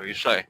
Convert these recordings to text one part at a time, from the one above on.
Nggak bisa ya.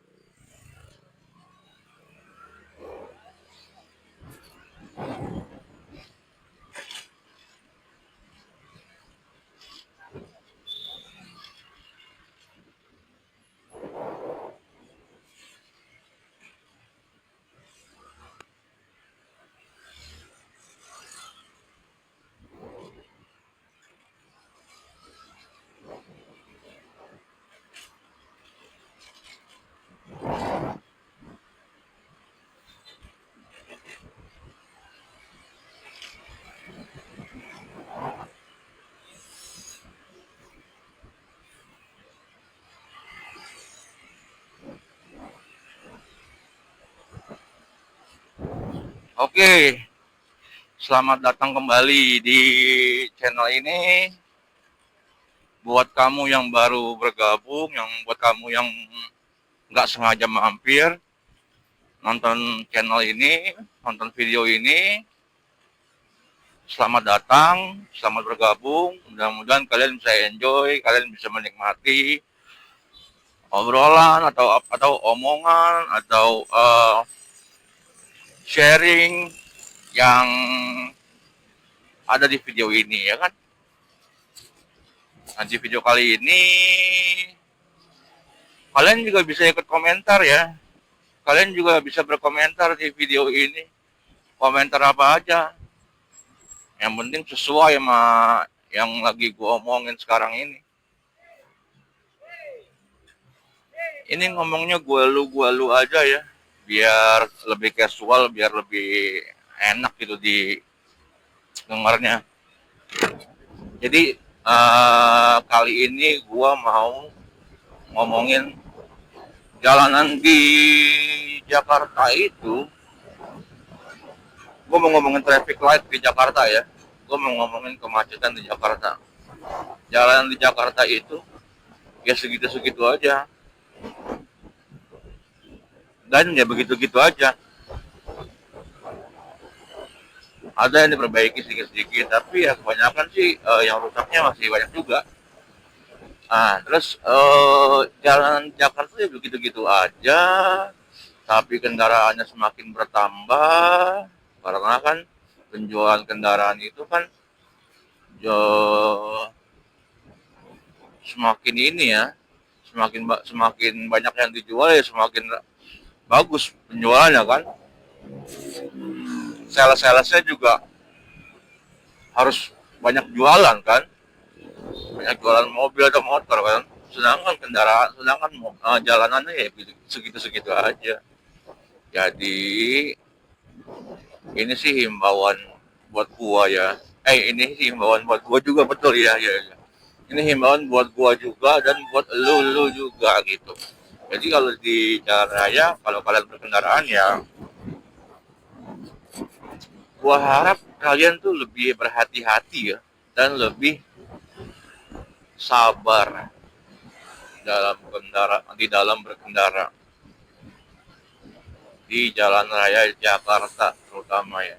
Oke, selamat datang kembali di channel ini. Buat kamu yang baru bergabung, yang buat kamu yang nggak sengaja mampir, nonton channel ini, nonton video ini, selamat datang, selamat bergabung. Mudah-mudahan kalian bisa enjoy, kalian bisa menikmati obrolan atau omongan atau sharing yang ada di video ini ya kan. Nah, di video kali ini kalian juga bisa ikut komentar ya. Kalian juga bisa berkomentar di video ini. Komentar apa aja. Yang penting sesuai sama yang lagi gua omongin sekarang ini. Ini ngomongnya gua lu aja ya. Biar lebih casual, biar lebih enak gitu di dengarnya. Jadi kali ini gua mau ngomongin jalanan di Jakarta itu. Gue mau ngomongin traffic light di Jakarta ya. Gue mau ngomongin kemacetan di Jakarta. Jalan di Jakarta itu ya segitu-segitu aja. Dan ya begitu-gitu aja. Ada yang diperbaiki sedikit-sedikit, tapi ya kebanyakan sih yang rusaknya masih banyak juga. Nah, terus jalan Jakarta ya begitu-gitu aja. Tapi kendaraannya semakin bertambah karena kan penjualan kendaraan itu kan semakin ini ya, semakin banyak yang dijual ya semakin bagus penjualannya kan. Sales-salesnya juga harus banyak jualan kan, banyak jualan mobil atau motor kan. Sedangkan jalanannya ya segitu-segitu aja. Jadi ini sih himbauan buat gua ya. Ini sih himbauan buat gua juga, betul ya, ya. Ini himbauan buat gua juga dan buat lu juga gitu. Jadi kalau di jalan raya, kalau kalian berkendaraan ya, gua harap kalian tuh lebih berhati-hati ya dan lebih sabar dalam berkendara di jalan raya Jakarta terutama ya.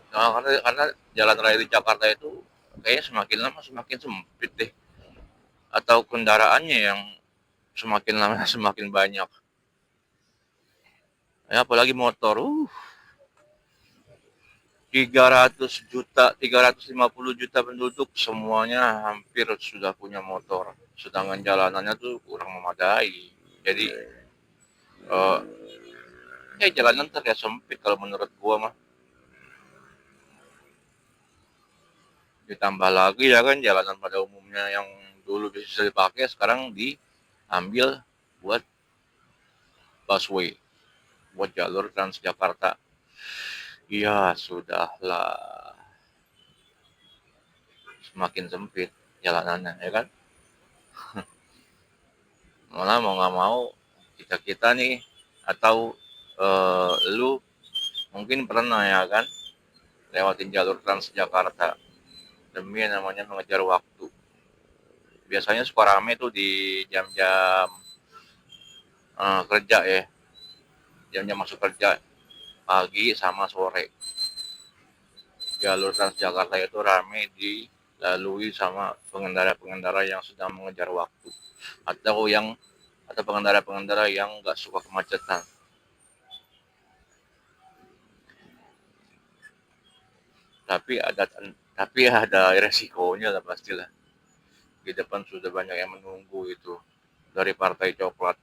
Nah, karena jalan raya di Jakarta itu kayaknya semakin lama semakin sempit deh, atau kendaraannya yang semakin lama semakin banyak. Ya, apalagi motor. 300 juta, 350 juta penduduk semuanya hampir sudah punya motor. Sedangkan jalanannya tuh kurang memadai. Jadi eh, ya jalanan terlihat sempit kalau menurut gua mah. Ditambah lagi ya kan jalanan pada umumnya yang dulu bisa dipakai sekarang diambil buat busway, buat jalur Transjakarta. Ya sudahlah, semakin sempit jalanannya ya kan. Malah mau nggak mau kita nih atau lu mungkin pernah ya kan lewatin jalur Transjakarta demi yang namanya mengejar waktu. Biasanya suka rame tuh di jam-jam kerja ya, jam-jam masuk kerja pagi sama sore. Jalur Transjakarta itu rame di lalui sama pengendara-pengendara yang sedang mengejar waktu atau pengendara-pengendara yang nggak suka kemacetan. Tapi ada tapi ada resikonya lah pastilah. Di depan sudah banyak yang menunggu itu dari Partai Coklat.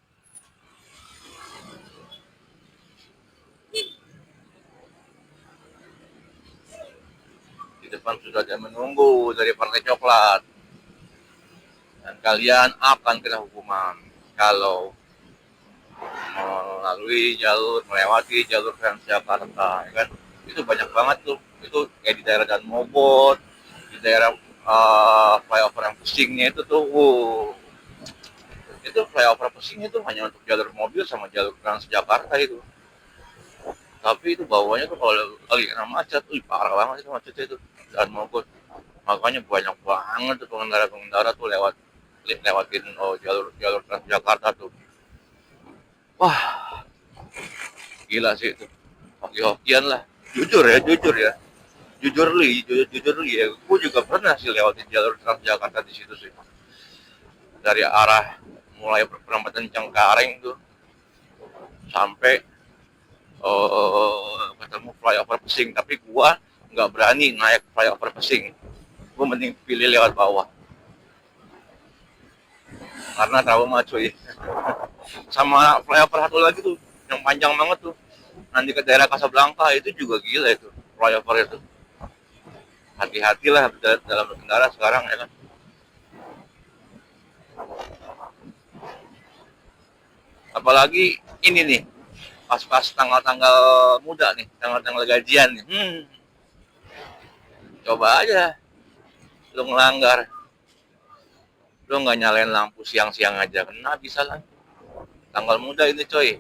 Di depan sudah ada yang menunggu dari Partai Coklat. Dan kalian akan kena hukuman kalau melewati jalur Transjakarta, ya kan? Itu banyak banget tuh. Itu kayak di daerah Dan Mogot, di daerah flyover yang pusingnya itu tuh, itu flyover pusing itu hanya untuk jalur mobil sama jalur Transjakarta itu. Tapi itu bawahnya tuh kalau lagi kena macet, parah banget itu macetnya itu Dan Mogot. Makanya banyak banget tuh pengendara-pengendara tuh lewatin jalur jalur Transjakarta tuh. Wah, gila sih itu. Hoki-hokian lah. Jujur ya. Jujur li ya. Gue juga pernah sih lewatin jalur Transjakarta di situ sih. Dari arah mulai perempatan Cengkareng tuh sampai ketemu flyover Pesing. Tapi gua nggak berani naik flyover Pesing. Gue mending pilih lewat bawah karena trauma cuy. Sama flyover satu lagi tuh yang panjang banget tuh nanti ke daerah Casablanca itu juga gila itu flyover itu. Hati-hatilah dalam berkendara sekarang ya kan. Apalagi ini nih pas-pas tanggal-tanggal muda nih, tanggal-tanggal gajian nih. Coba aja lu ngelanggar, lu nggak nyalain lampu siang-siang aja kena bisa lah. Tanggal muda ini coy,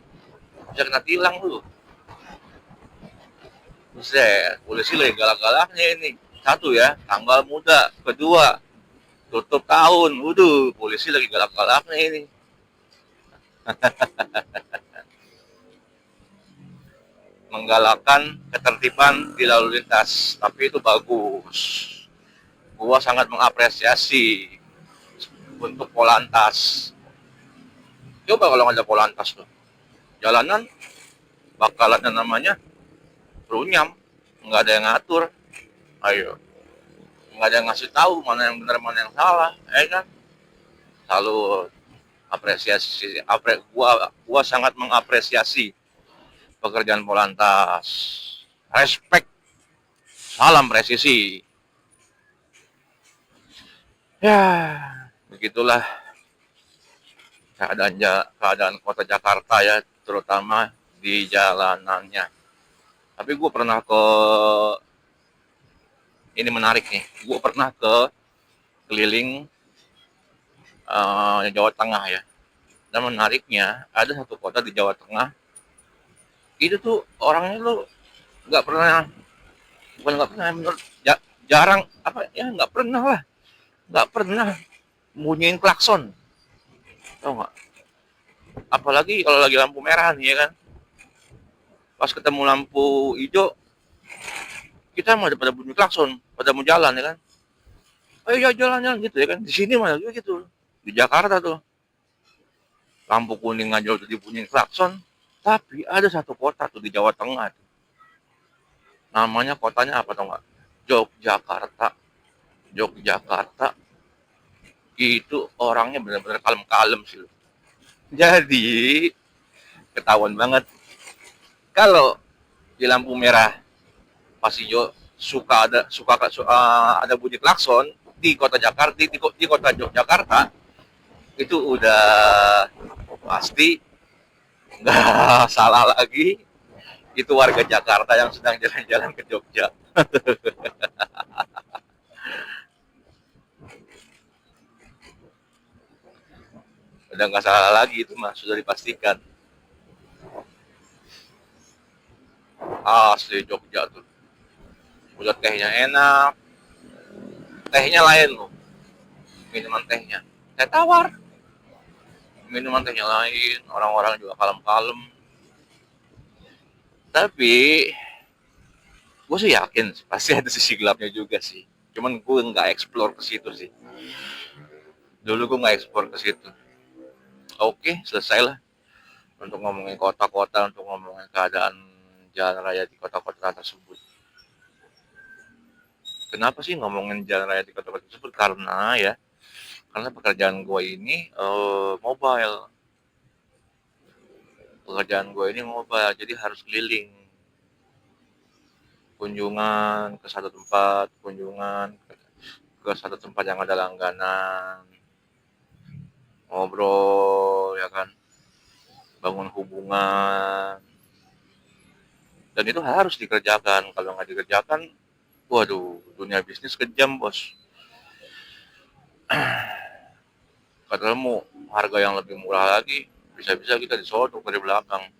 bisa kena tilang lu. Buset, polisi lagi galak-galaknya ini. Satu ya, tanggal muda. Kedua, tutup tahun. Waduh, polisi lagi galak-galaknya ini. Menggalakkan ketertiban di lalu lintas. Tapi itu bagus. Gua sangat mengapresiasi untuk Polantas. Coba kalau nggak ada Polantas tuh, jalanan bakalan namanya runyam, nggak ada yang ngatur. Ayo, nggak ada yang ngasih tahu mana yang benar mana yang salah, kan? Selalu gua sangat mengapresiasi pekerjaan Polantas. Respect, salam presisi. Ya, begitulah keadaan kota Jakarta ya, terutama di jalanannya. Tapi gue pernah ini menarik nih, gue pernah keliling Jawa Tengah ya. Dan menariknya ada satu kota di Jawa Tengah itu tuh orangnya tuh nggak pernah, bukan nggak pernah, menurut jarang apa ya, nggak pernah bunyiin klakson, tau nggak? Apalagi kalau lagi lampu merah nih ya kan, pas ketemu lampu hijau kita mau pada bunyi klakson, pada mau jalan ya kan, ayo ya jalan-jalan gitu ya kan. Di sini malah gitu, di Jakarta tuh lampu kuning aja udah dibunyiin klakson. Tapi ada satu kota tuh di Jawa Tengah tuh. Namanya kotanya apa tau nggak? Yogyakarta. Yogyakarta itu orangnya benar-benar kalem-kalem sih. Jadi ketahuan banget kalau di lampu merah pas hijau ada bunyi klakson di kota Jakarta, di kota Yogyakarta itu udah pasti nggak salah lagi, itu warga Jakarta yang sedang jalan-jalan ke Jogja. Udah nggak salah lagi, itu mah sudah dipastikan. Asli Jogja tuh, udah tehnya enak, tehnya lain loh, minuman tehnya teh tawar, minuman tehnya lain, orang-orang juga kalem-kalem. Tapi gue sih yakin pasti ada sisi gelapnya juga sih. Cuman gue nggak explore ke situ sih. Dulu gue nggak explore ke situ. Oke, selesai lah untuk ngomongin kota-kota, untuk ngomongin keadaan jalan raya di kota-kota tersebut. Kenapa sih ngomongin jalan raya di kota-kota tersebut? Karena pekerjaan gue ini mobile. Pekerjaan gue ini mobile, jadi harus keliling. Kunjungan ke satu tempat, kunjungan ke satu tempat yang ada langganan, ngobrol, ya kan, bangun hubungan, dan itu harus dikerjakan. Kalau nggak dikerjakan, waduh, dunia bisnis kejam, bos. Ketemu harga yang lebih murah lagi, bisa-bisa kita disodok dari belakang.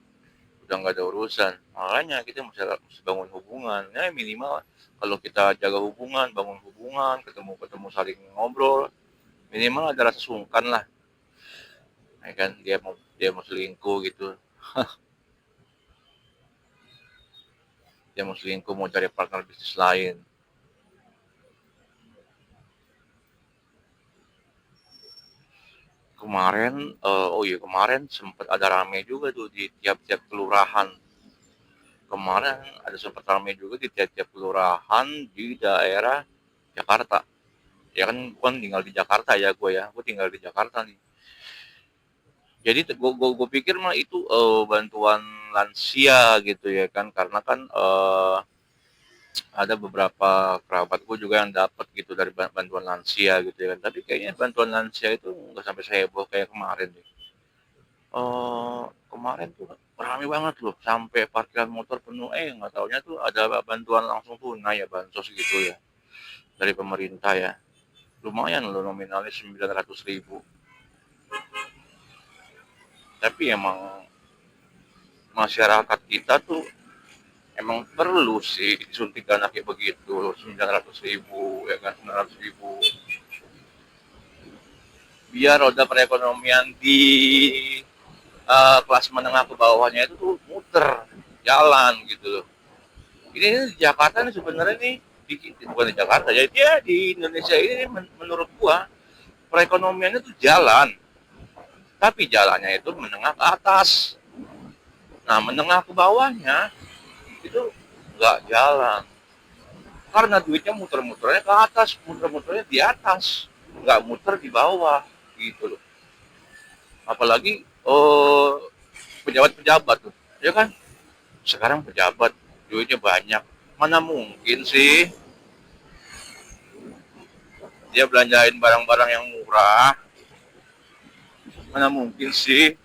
Udah nggak ada urusan. Makanya kita mesti bangun hubungan. Ya minimal kalau kita jaga hubungan, bangun hubungan, ketemu-ketemu saling ngobrol, minimal ada rasa sungkan lah. Ya kan dia mau selingkuh gitu. Dia mau selingkuh, mau cari partner bisnis lain. Kemarin sempat ada rame juga tuh di tiap-tiap kelurahan. Kemarin ada sempat rame juga di tiap-tiap kelurahan di daerah Jakarta. Ya kan bukan tinggal di Jakarta ya gue ya. Gue tinggal di Jakarta nih. Jadi gue pikir mah itu bantuan lansia gitu ya kan. Karena kan ada beberapa kerabat gue juga yang dapat gitu dari bantuan lansia gitu ya kan. Tapi kayaknya bantuan lansia itu nggak sampai seheboh kayak kemarin nih. Kemarin tuh rame banget loh, sampai parkiran motor penuh, nggak taunya tuh ada bantuan langsung tunai ya, bansos gitu ya, dari pemerintah ya. Lumayan loh nominalnya 900.000. Tapi emang masyarakat kita tuh emang perlu sih disuntik dana kayak begitu, 900.000 ya kan, 900.000. Biar roda perekonomian di kelas menengah ke bawahnya itu tuh muter, jalan gitu loh. Ini di Jakarta nih sebenarnya nih, bukan di Jakarta ya, dia di Indonesia ini menurut gua perekonomiannya tuh jalan, tapi jalannya itu menengah ke atas. Nah, menengah ke bawahnya itu nggak jalan karena duitnya muter-muternya ke atas, muter-muternya di atas, nggak muter di bawah gitu loh. Apalagi pejabat-pejabat tuh, ya kan, sekarang pejabat duitnya banyak, mana mungkin sih dia belanjain barang-barang yang murah, mana mungkin sih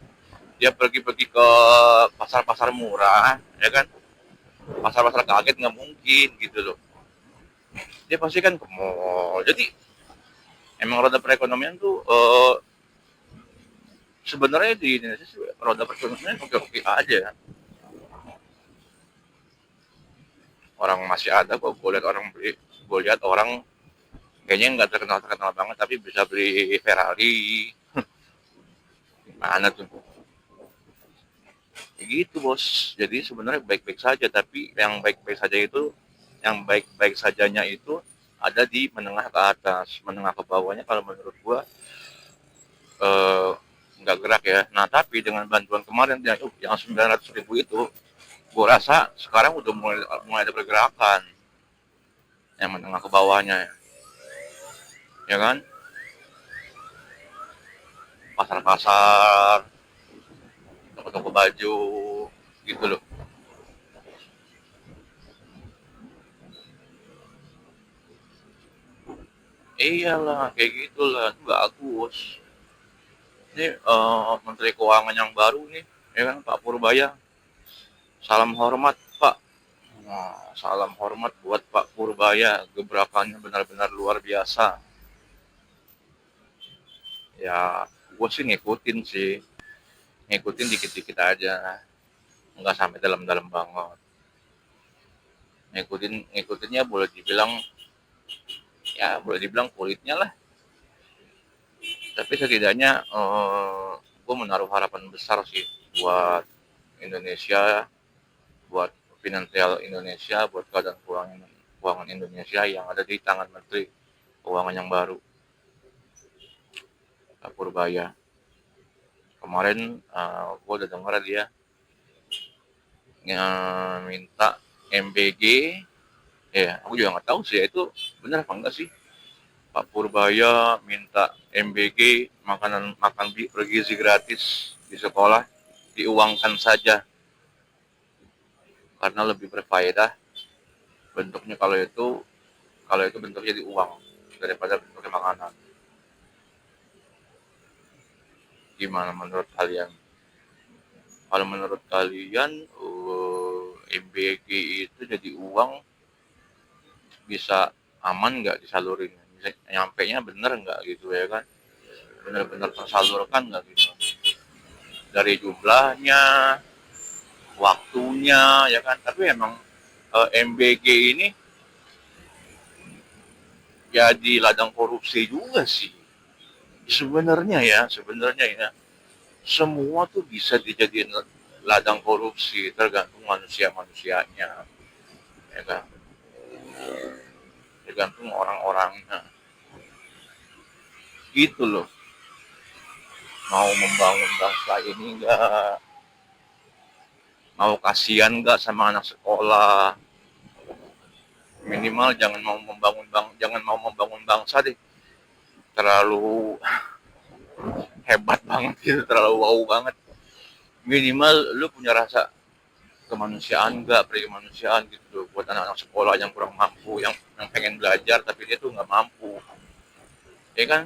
dia pergi-pergi ke pasar-pasar murah, ya kan, pasar-pasar kaget, nggak mungkin gitu loh. Dia pasti kan ke mall. Jadi emang roda perekonomian tuh sebenarnya di Indonesia sih roda perekonomian oke-oke aja. Orang masih ada kok, gue lihat orang beli, gue lihat orang kayaknya nggak terkenal banget tapi bisa beli Ferrari. Mana tuh, gitu bos. Jadi sebenarnya baik-baik saja, tapi yang baik-baik sajanya itu ada di menengah ke atas, menengah ke bawahnya kalau menurut gua eh, nggak gerak ya. Nah tapi dengan bantuan kemarin yang 900.000 itu, gua rasa sekarang udah mulai ada pergerakan yang menengah ke bawahnya, ya kan, pasar-pasar, toko-toko baju, gitu loh. Iyalah kayak gitulah, itu bagus. Ini Menteri Keuangan yang baru nih, ya kan, Pak Purbaya. Salam hormat Pak. Nah, salam hormat buat Pak Purbaya. Gebrakannya benar-benar luar biasa. Ya, gue sih ngikutin sih. Ngikutin dikit-dikit aja. Nggak sampai dalam-dalam banget. Ngikutinnya boleh dibilang kulitnya lah. Tapi setidaknya gue menaruh harapan besar sih buat Indonesia, buat finansial Indonesia, buat keadaan keuangan Indonesia yang ada di tangan Menteri Keuangan yang baru, Pak Purbaya. Kemarin gue udah dengar dia minta MBG, ya aku juga nggak tahu sih itu benar apa enggak sih. Pak Purbaya minta MBG, makanan makan bergizi gratis di sekolah diuangkan saja karena lebih berfaedah bentuknya kalau itu bentuknya di uang daripada bentuknya makanan. Gimana menurut kalian? Kalau menurut kalian MBG itu jadi uang bisa aman nggak disalurin? Bisa nyampe nya bener nggak gitu ya kan? Bener-bener tersalurkan nggak gitu? Dari jumlahnya, waktunya ya kan? Tapi emang MBG ini jadi ladang korupsi juga sih. Sebenarnya ya, semua tuh bisa dijadiin ladang korupsi tergantung manusia-manusianya, ya kan? Tergantung orang-orangnya. Gitu loh. Mau membangun bangsa ini enggak, mau kasihan enggak sama anak sekolah. Minimal jangan mau membangun bangsa deh. Terlalu hebat banget gitu, terlalu wow banget. Minimal lu punya rasa kemanusiaan enggak, kemanusiaan gitu buat anak-anak sekolah yang kurang mampu, yang pengen belajar tapi dia tuh nggak mampu, ya kan?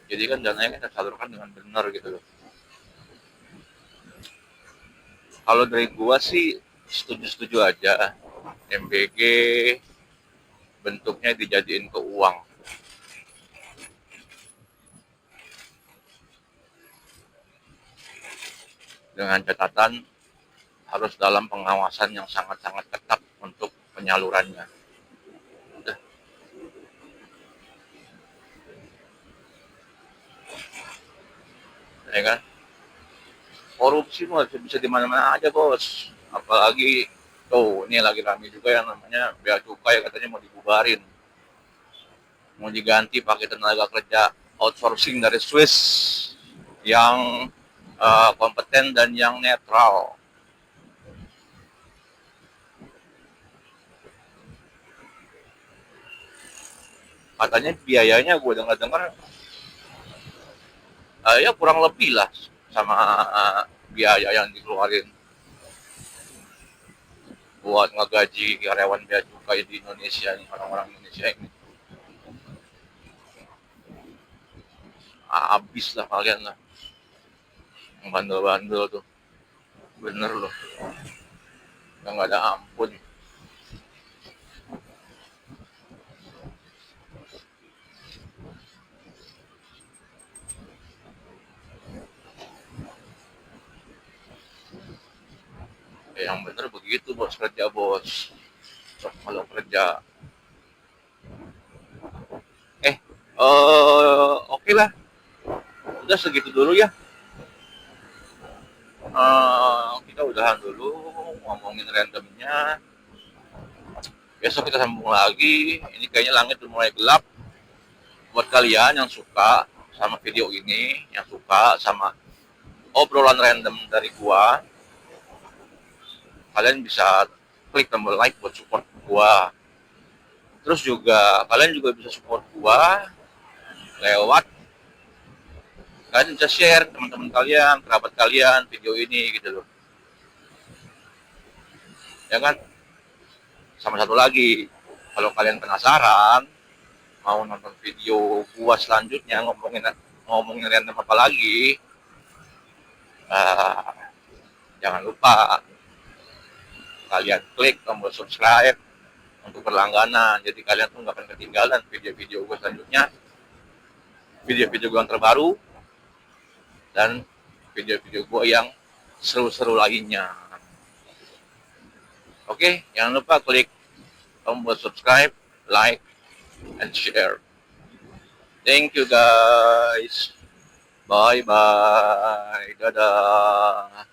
Jadi kan dananya kan tersalurkan dengan benar gitu loh. Kalau dari gua sih setuju-setuju aja MBG bentuknya dijadiin ke uang, dengan catatan harus dalam pengawasan yang sangat-sangat ketat untuk penyalurannya. Udah, ya kan? Korupsi mah bisa di mana-mana aja, Bos. Apalagi tuh, ini lagi rame juga yang namanya bea cukai katanya mau dibubarin. Mau diganti pakai tenaga kerja outsourcing dari Swiss yang kompeten dan yang netral. Katanya biayanya gue dengar-dengar ya kurang lebih lah sama biaya yang dikeluarin buat ngegaji karyawan bea cukai di Indonesia nih, orang-orang Indonesia ini. Habis lah kalian lah yang bandel-bandel tuh, bener loh, yang nggak ada ampun. Yang bener begitu bos, kerja bos. Kalau kerja oke lah, udah segitu dulu ya. Kita udahan dulu ngomongin randomnya. Besok kita sambung lagi. Ini kayaknya langit udah mulai gelap. Buat kalian yang suka sama video ini, yang suka sama obrolan random dari gua, kalian bisa klik tombol like buat support gua. Terus juga kalian juga bisa support gua lewat kalian bisa share teman-teman kalian, kerabat kalian video ini gitu loh. Ya kan? Sama satu lagi, kalau kalian penasaran mau nonton video gua selanjutnya ngomongin ngomongin random apa lagi, uh, jangan lupa kalian klik tombol subscribe untuk berlangganan. Jadi kalian tuh nggak akan ketinggalan video-video gue selanjutnya, video-video gue yang terbaru, dan video-video gue yang seru-seru lainnya. Oke, jangan lupa klik tombol subscribe, like, and share. Thank you guys. Bye-bye. Dadah.